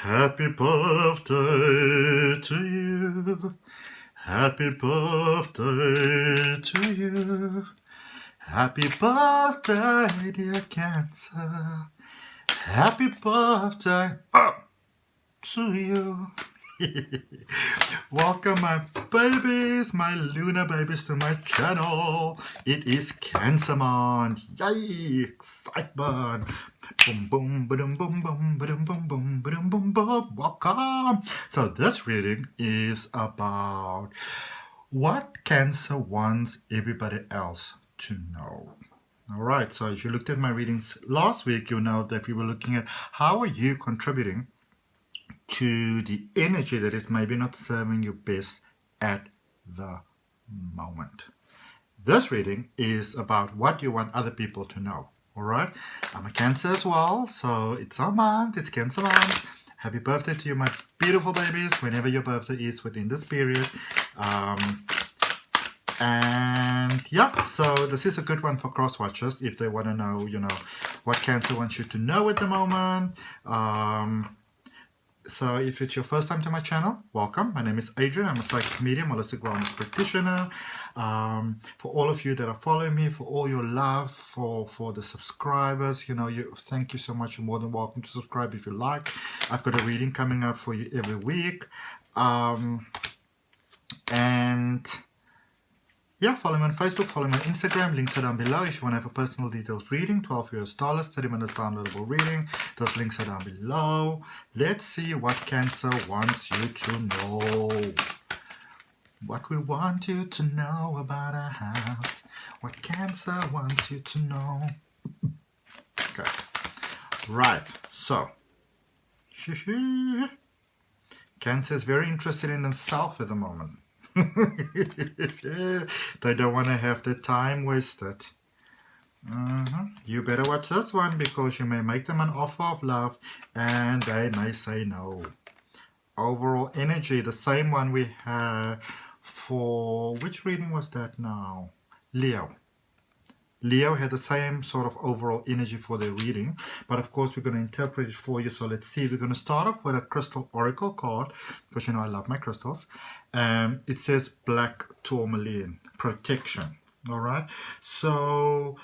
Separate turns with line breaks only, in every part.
Happy birthday to you. Happy birthday to you. Happy birthday, dear Cancer. Happy birthday to you. Welcome my babies, my lunar babies to my channel. It is Cancer month. Yay! Excitement. Boom boom boom boom boom boom boom boom boom boom boom. Welcome. So this reading is about what Cancer wants everybody else to know. Alright, so if you looked at my readings last week, you'll know that we were looking at how are you contributing to the energy that is maybe not serving you best at the moment. This reading is about what you want other people to know. Alright, I'm a Cancer as well, so it's our month, it's Cancer month. Happy birthday to you, my beautiful babies, whenever your birthday is within this period. And yeah, so this is a good one for Crosswatchers if they want to know, what Cancer wants you to know at the moment. So if it's your first time to my channel, welcome. My name is Adrian. I'm a psychic medium, holistic wellness practitioner. For all of you that are following me, for all your love, for the subscribers, thank you so much. You're more than welcome to subscribe if you like. I've got a reading coming out for you every week. And yeah, follow me on Facebook, follow me on Instagram, links are down below. If you want to have a personal detailed reading, $12 US, 30 minutes downloadable reading, those links are down below. Let's see what Cancer wants you to know. What we want you to know about our house. What Cancer wants you to know. Okay, right, so. Cancer is very interested in themselves at the moment. They don't want to have the time wasted. You better watch this one because you may make them an offer of love and they may say no. Overall energy, the same one we had for, which reading was that now? Leo. Leo had the same sort of overall energy for their reading, but of course we're going to interpret it for you. So let's see. We're going to start off with a crystal oracle card because I love my crystals. It says black tourmaline, protection. All right. So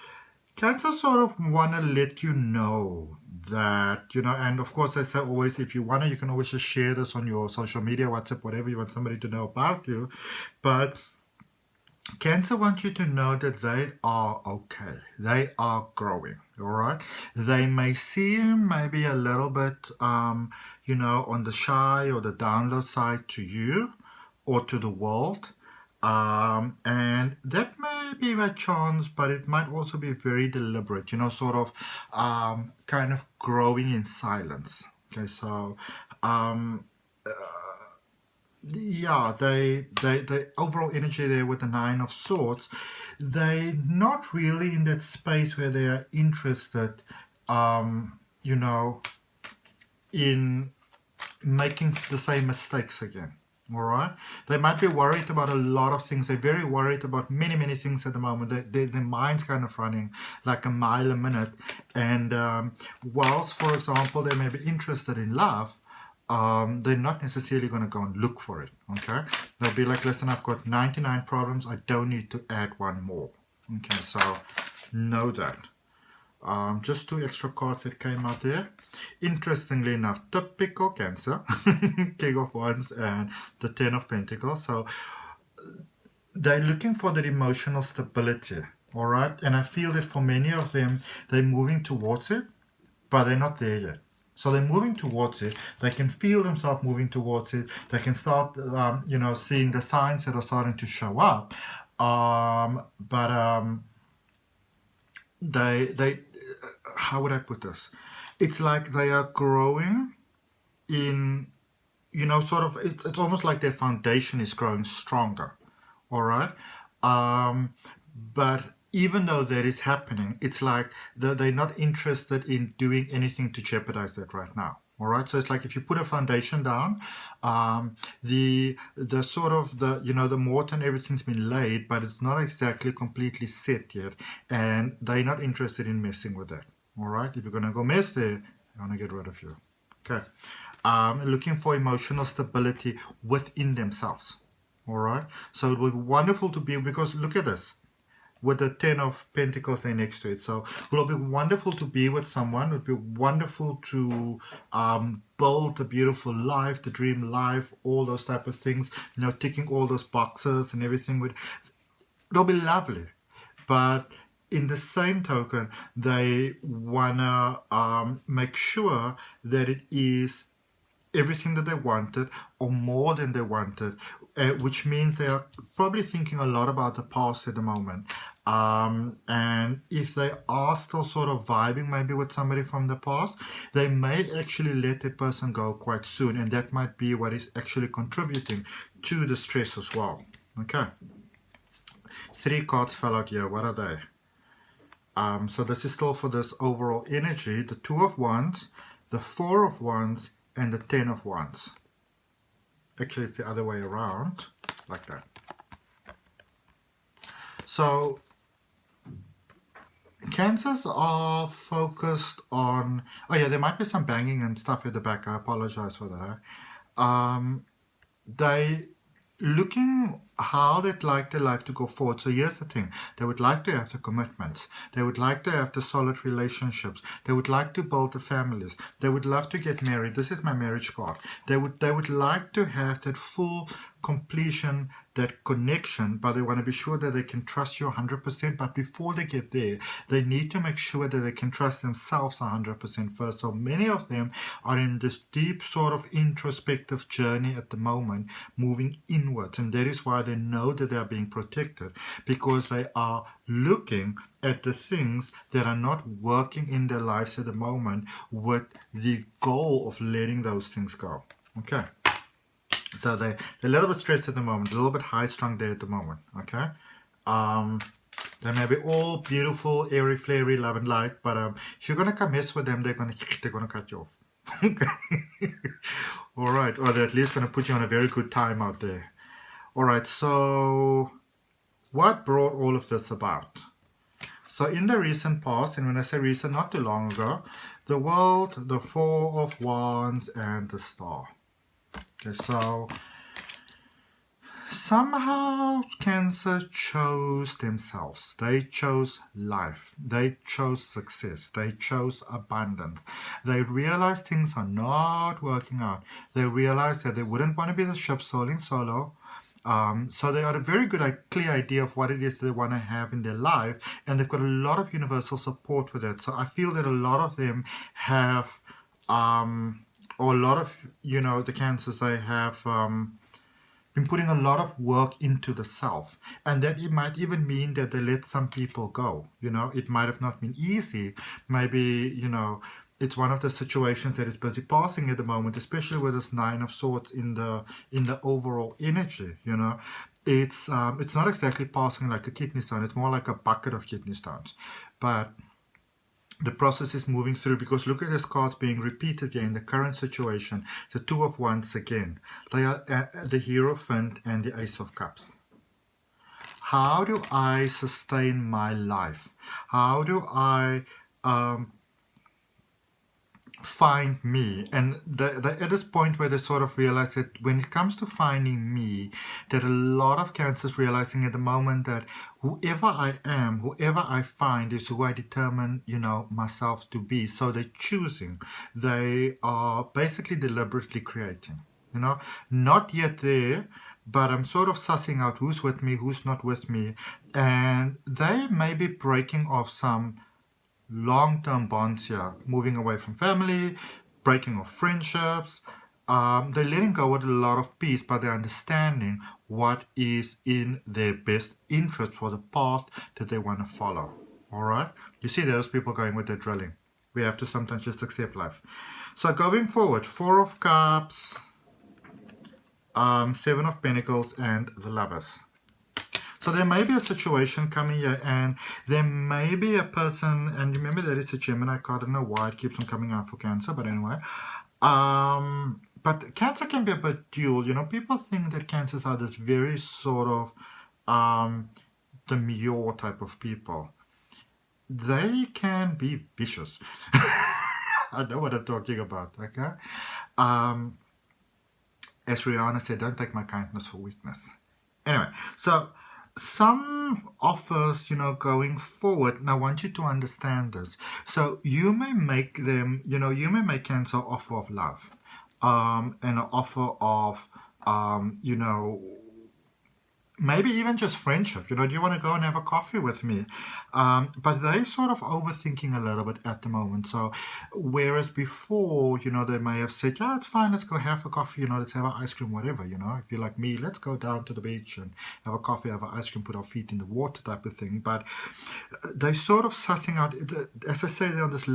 Cancer sort of want to let you know that, and of course I say always, if you want to, you can always just share this on your social media, WhatsApp, whatever you want somebody to know about you. But Cancer wants you to know that they are okay. They are growing, all right? They may seem maybe a little bit, on the shy or the down low side to you or to the world. And that may be by chance, but it might also be very deliberate, sort of kind of growing in silence. Okay, so yeah, they overall energy there with the Nine of Swords, they not really in that space where they are interested, in making the same mistakes again. All right, they might be worried about a lot of things. They're very worried about many things at the moment. Their mind's kind of running like a mile a minute. And whilst, for example, they may be interested in love, they're not necessarily going to go and look for it. Okay, they'll be like, listen, I've got 99 problems, I don't need to add one more. Okay, so know that. Just 2 extra cards that came out there. Interestingly enough, typical Cancer, King of Wands and the 10 of Pentacles. So they're looking for that emotional stability. All right, and I feel that for many of them, they're moving towards it, but they're not there yet. So they're moving towards it. They can feel themselves moving towards it. They can start, seeing the signs that are starting to show up. They, how would I put this? It's like they are growing in, sort of, it's almost like their foundation is growing stronger. All right. But even though that is happening, it's like they're not interested in doing anything to jeopardize that right now. All right, so it's like if you put a foundation down, the sort of the mortar and everything's been laid, but it's not exactly completely set yet, and they're not interested in messing with that. All right, if you're gonna go mess there, I want to get rid of you. Okay, looking for emotional stability within themselves. All right. So it would be wonderful to be, because look at this, with the 10 of Pentacles there next to it. So it will be wonderful to be with someone. It would be wonderful to build a beautiful life, the dream life, all those type of things, ticking all those boxes and everything. It'll be lovely. But in the same token, they want to make sure that it is everything that they wanted or more than they wanted, which means they are probably thinking a lot about the past at the moment. And if they are still sort of vibing maybe with somebody from the past, they may actually let that person go quite soon, and that might be what is actually contributing to the stress as well. Okay, 3 cards fell out here. What are they? So this is still for this overall energy: the 2 of Wands, the 4 of Wands, and the 10 of Wands. Actually, it's the other way around, like that. So Cancers are focused on, oh yeah, there might be some banging and stuff at the back. I apologize for that. They looking how they'd like their life to go forward. So here's the thing: they would like to have the commitments, they would like to have the solid relationships, they would like to build the families, they would love to get married. This is my marriage card. They would like to have that full completion, that connection, but they want to be sure that they can trust you 100%. But before they get there, they need to make sure that they can trust themselves 100% first. So many of them are in this deep sort of introspective journey at the moment, moving inwards, and that is why they know that they are being protected, because they are looking at the things that are not working in their lives at the moment with the goal of letting those things go. Okay. So they're a little bit stressed at the moment, a little bit high-strung there at the moment, okay? They may be all beautiful, airy, flary, love and light, but if you're going to come mess with them, they're going to cut you off. Okay? All right, or they're at least going to put you on a very good time out there. All right, so what brought all of this about? So in the recent past, and when I say recent, not too long ago, the World, the 4 of Wands, and the Star. Okay, so somehow Cancer chose themselves. They chose life. They chose success. They chose abundance. They realized things are not working out. They realized that they wouldn't want to be the ship sailing solo. So they got a very good, clear idea of what it is they want to have in their life, and they've got a lot of universal support with it. So I feel that a lot of them have or a lot of, the Cancers, they have been putting a lot of work into the self. And that it might even mean that they let some people go. It might have not been easy. Maybe, it's one of the situations that is busy passing at the moment, especially with this 9 of Swords in the overall energy, It's not exactly passing like a kidney stone. It's more like a bucket of kidney stones. But the process is moving through, because look at these cards being repeated here in the current situation. The 2 of Wands again. They are the Hierophant and the Ace of Cups. How do I sustain my life? How do I find me? And they're at this point where they sort of realize that when it comes to finding me, that a lot of Cancers realizing at the moment that whoever I am, whoever I find is who I determine, myself to be. So they're choosing. They are basically deliberately creating, not yet there, but I'm sort of sussing out who's with me, who's not with me. And they may be breaking off some long-term bonds here, moving away from family, breaking off friendships. They're letting go with a lot of peace, but they're understanding what is in their best interest for the path that they want to follow. All right? You see those people going with their drilling. We have to sometimes just accept life. So going forward, 4 of Cups, 7 of Pentacles, and the Lovers. So there may be a situation coming here, and there may be a person, and remember that it's a Gemini card. I don't know why it keeps on coming out for Cancer, but anyway. But Cancer can be a bit dual. People think that Cancers are this very sort of demure type of people. They can be vicious. I know what I'm talking about, okay? Um, as Rihanna said, don't take my kindness for weakness. Anyway, so some offers, going forward, and I want you to understand this. So you may make them, you may make Cancer an offer of love, and an offer of, maybe even just friendship. Do you want to go and have a coffee with me? But they're sort of overthinking a little bit at the moment. So whereas before, they may have said, yeah, it's fine, let's go have a coffee, let's have an ice cream, whatever, if you're like me, let's go down to the beach and have a coffee, have an ice cream, put our feet in the water type of thing. But they're sort of sussing out, as I say, they're on this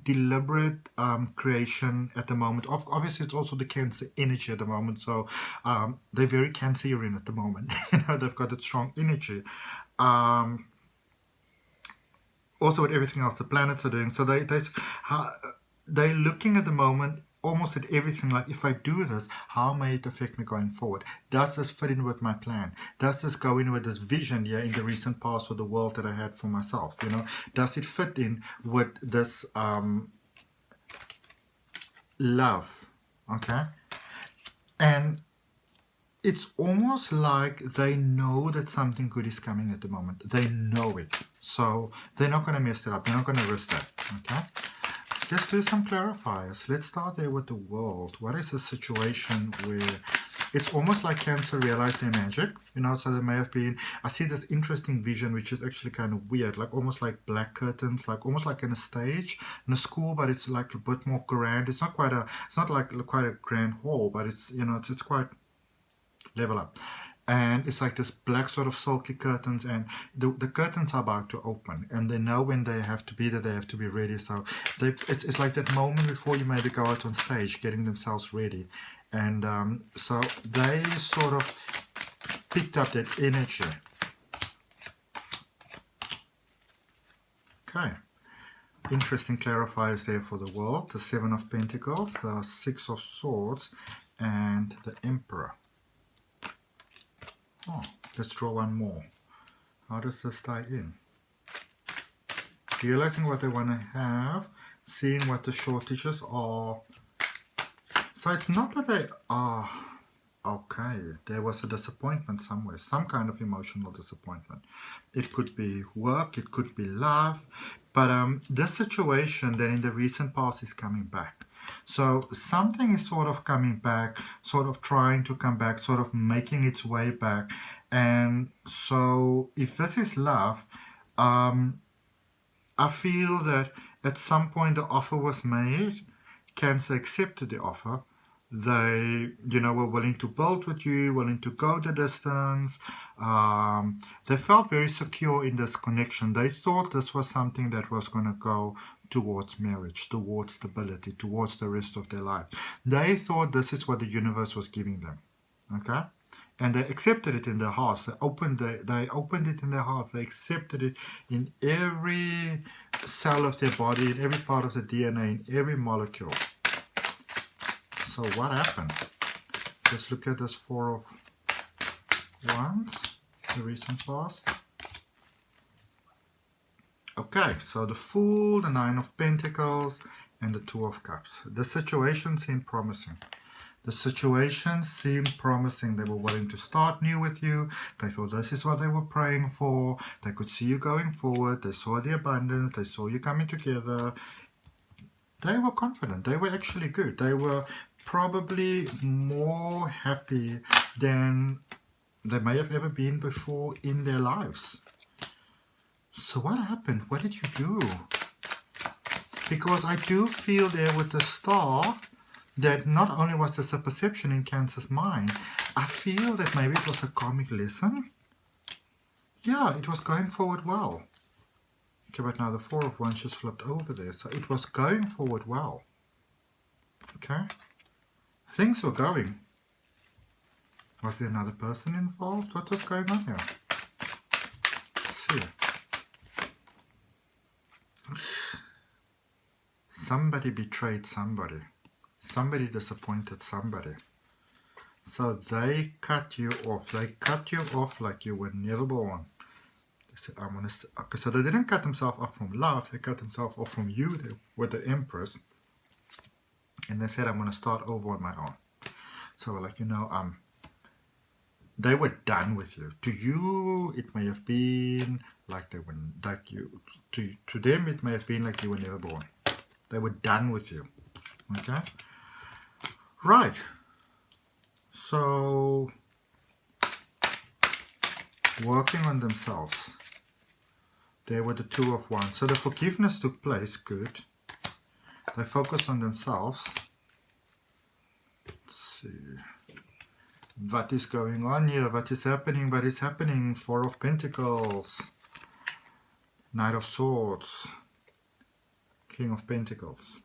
deliberate creation at the moment. Obviously, it's also the Cancer energy at the moment, so they're very Cancerian at the moment. They've got that strong energy. Also, with everything else the planets are doing, so they're looking at the moment almost at everything like, if I do this, how may it affect me going forward? Does this fit in with my plan? Does this go in with this vision here in the recent past for the world that I had for myself? Does it fit in with this love? Okay, and it's almost like they know that something good is coming at the moment. They know it, so they're not going to mess it up. They're not going to risk that. Okay. Let's do some clarifiers. Let's start there with the world. What is a situation where it's almost like Cancer realized their magic, so there may have been, I see this interesting vision, which is actually kind of weird, like almost like black curtains, like almost like in a stage, in a school, but it's like a bit more grand. It's not quite a grand hall, but it's, it's quite level up. And it's like this black sort of silky curtains, and the curtains are about to open, and they know when they have to be there, they have to be ready. So it's like that moment before you maybe go out on stage, getting themselves ready. And so they sort of picked up that energy. Okay. Interesting clarifiers there for the world. The Seven of Pentacles, the Six of Swords, and the Emperor. Oh, let's draw one more. How does this tie in? Realizing what they want to have, seeing what the shortages are. So it's not that they are, okay, there was a disappointment somewhere, some kind of emotional disappointment. It could be work, it could be love, but this situation then in the recent past is coming back. So something is sort of coming back, sort of trying to come back, sort of making its way back. And so if this is love, I feel that at some point the offer was made, Cancer accepted the offer. They, were willing to build with you, willing to go the distance. They felt very secure in this connection. They thought this was something that was going to go towards marriage, towards stability, towards the rest of their life. They thought this is what the universe was giving them. Okay? And they accepted it in their hearts. They opened it in their hearts. They accepted it in every cell of their body, in every part of the DNA, in every molecule. So what happened? Let's look at this Four of Wands, the recent past. Okay, so the Fool, the Nine of Pentacles, and the Two of Cups. The situation seemed promising. The situation seemed promising. They were willing to start new with you. They thought this is what they were praying for. They could see you going forward. They saw the abundance. They saw you coming together. They were confident. They were actually good. They were probably more happy than they may have ever been before in their lives. So what happened? What did you do? Because I do feel there with the Star that not only was this a perception in Cancer's mind, I feel that maybe it was a karmic lesson. Yeah, it was going forward well. Okay, but now the Four of Wands just flipped over there. So it was going forward well. Okay. Things were going. Was there another person involved? What was going on here? Let's see. Somebody betrayed somebody. Somebody disappointed somebody. So they cut you off. They cut you off like you were never born. They said, I want to... Okay, so they didn't cut themselves off from love. They cut themselves off from you with the Empress. and they said, I'm going to start over on my own. So like, they were done with you. To you, it may have been like they were, like you, to them, it may have been like you were never born. They were done with you. Okay? Right. So, working on themselves. There were the Two of Wands. So the forgiveness took place. Good. They focused on themselves. Let's see. What is going on here? What is happening? What is happening? Four of Pentacles. Knight of Swords. King of Pentacles.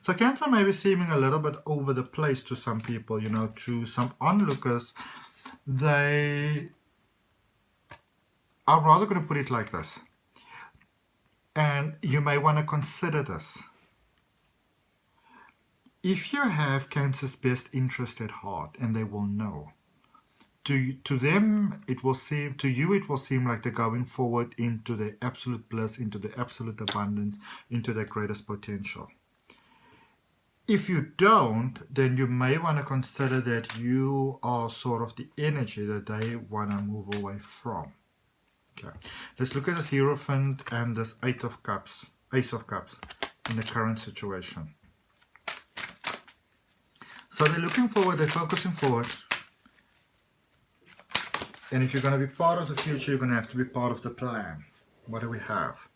So Cancer may be seeming a little bit over the place to some people, to some onlookers. They are rather going to put it like this. And you may want to consider this. If you have Cancer's best interest at heart, and they will know, to them it will seem, to you it will seem like they're going forward into the absolute bliss, into the absolute abundance, into their greatest potential. If you don't, then you may want to consider that you are sort of the energy that they want to move away from. Okay, let's look at this Hierophant and this Ace of Cups in the current situation. So they're looking forward, they're focusing forward. And if you're going to be part of the future, you're going to have to be part of the plan. What do we have?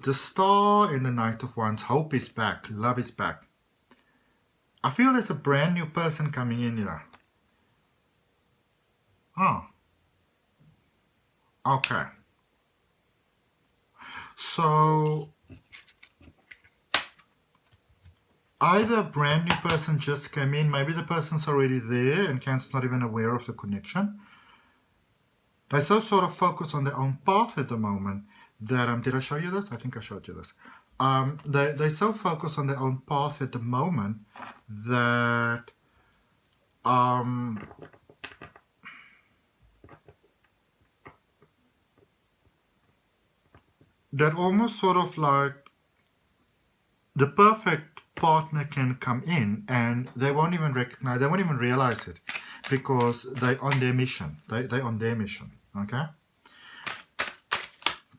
The Star and the Knight of Wands. Hope is back. Love is back. I feel there's a brand new person coming in here. Oh. Okay. So either a brand new person just came in, maybe the person's already there and Cancer's not even aware of the connection. They're so sort of focused on their own path at the moment that, did I show you this? I think I showed you this. They're so focused on their own path at the moment that that almost sort of like the perfect partner can come in and they won't even recognize, they won't even realize it because they're on their mission. They're on their mission. Okay?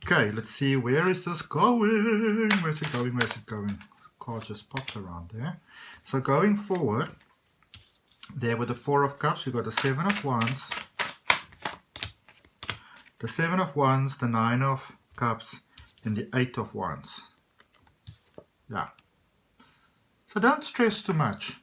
Okay, let's see, where is this going? Where's it going? Where's it going? Card just popped around there. So going forward, there with the Four of Cups, we've got the Seven of Wands, the Seven of Wands, the Nine of Cups, and the Eight of Wands. Yeah. So don't stress too much.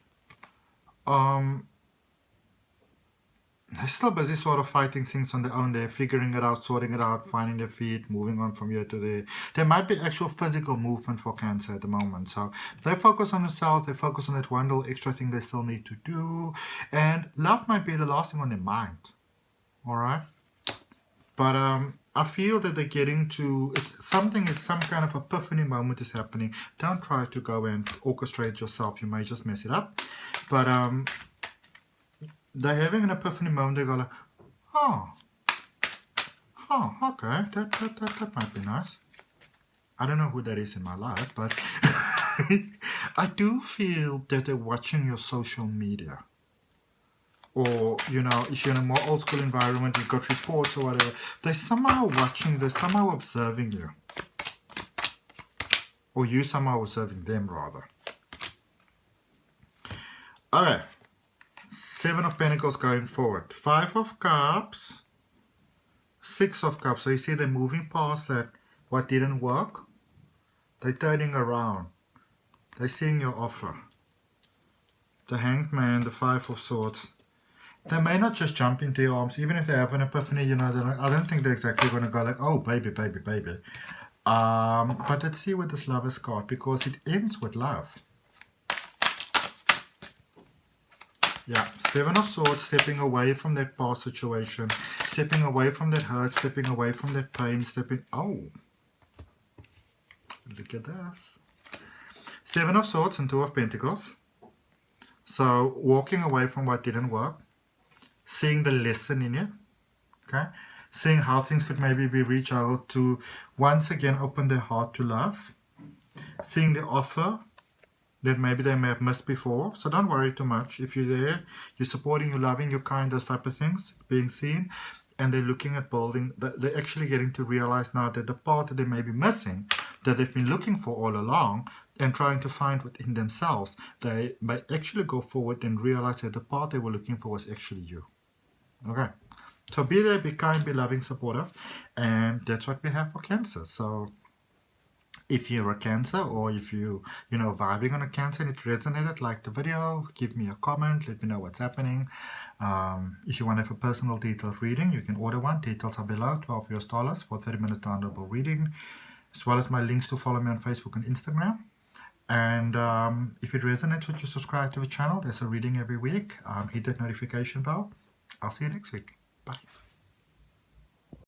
They're still busy sort of fighting things on their own. They're figuring it out, sorting it out, finding their feet, moving on from here to there. There might be actual physical movement for Cancer at the moment. So they focus on themselves. They focus on that one little extra thing they still need to do. And love might be the last thing on their mind. All right? But I feel that they're getting to, some kind of epiphany moment is happening. Don't try to go and orchestrate yourself. You may just mess it up. But they're having an epiphany moment. They go like, oh, okay, that might be nice. I don't know who that is in my life, but I do feel that they're watching your social media. Or, if you're in a more old school environment, you've got reports or whatever, they're somehow watching, they're somehow observing you. Or you somehow observing them, rather. Okay. Seven of Pentacles going forward. Five of Cups. Six of Cups. So you see they're moving past that, what didn't work. They're turning around. They're seeing your offer. The Hanged Man, the Five of Swords. They may not just jump into your arms, even if they have an epiphany, I don't think they're exactly going to go like, oh, baby, baby, baby. But let's see what this Lover's card, because it ends with love. Yeah, Seven of Swords, stepping away from that past situation, stepping away from that hurt, stepping away from that pain, oh, look at this. Seven of Swords and Two of Pentacles. So, walking away from what didn't work, seeing the lesson in it, okay? Seeing how things could maybe be reached out to once again open their heart to love. Seeing the offer that maybe they may have missed before. So don't worry too much. If you're there, you're supporting, you're loving, you're kind, those type of things being seen, and they're looking at building, they're actually getting to realize now that the part that they may be missing, that they've been looking for all along and trying to find within themselves, they may actually go forward and realize that the part they were looking for was actually you. Okay. So be there, be kind, be loving, supportive, and that's what we have for Cancer. So if you're a Cancer, or if you vibing on a Cancer and it resonated, like the video, give me a comment, let me know what's happening. If you want to have a personal detailed reading, you can order one. Details are below, $12 for 30 minutes downloadable reading, as well as my links to follow me on Facebook and Instagram. And if it resonates with you, subscribe to the channel. There's a reading every week. Hit that notification bell. I'll see you next week. Bye.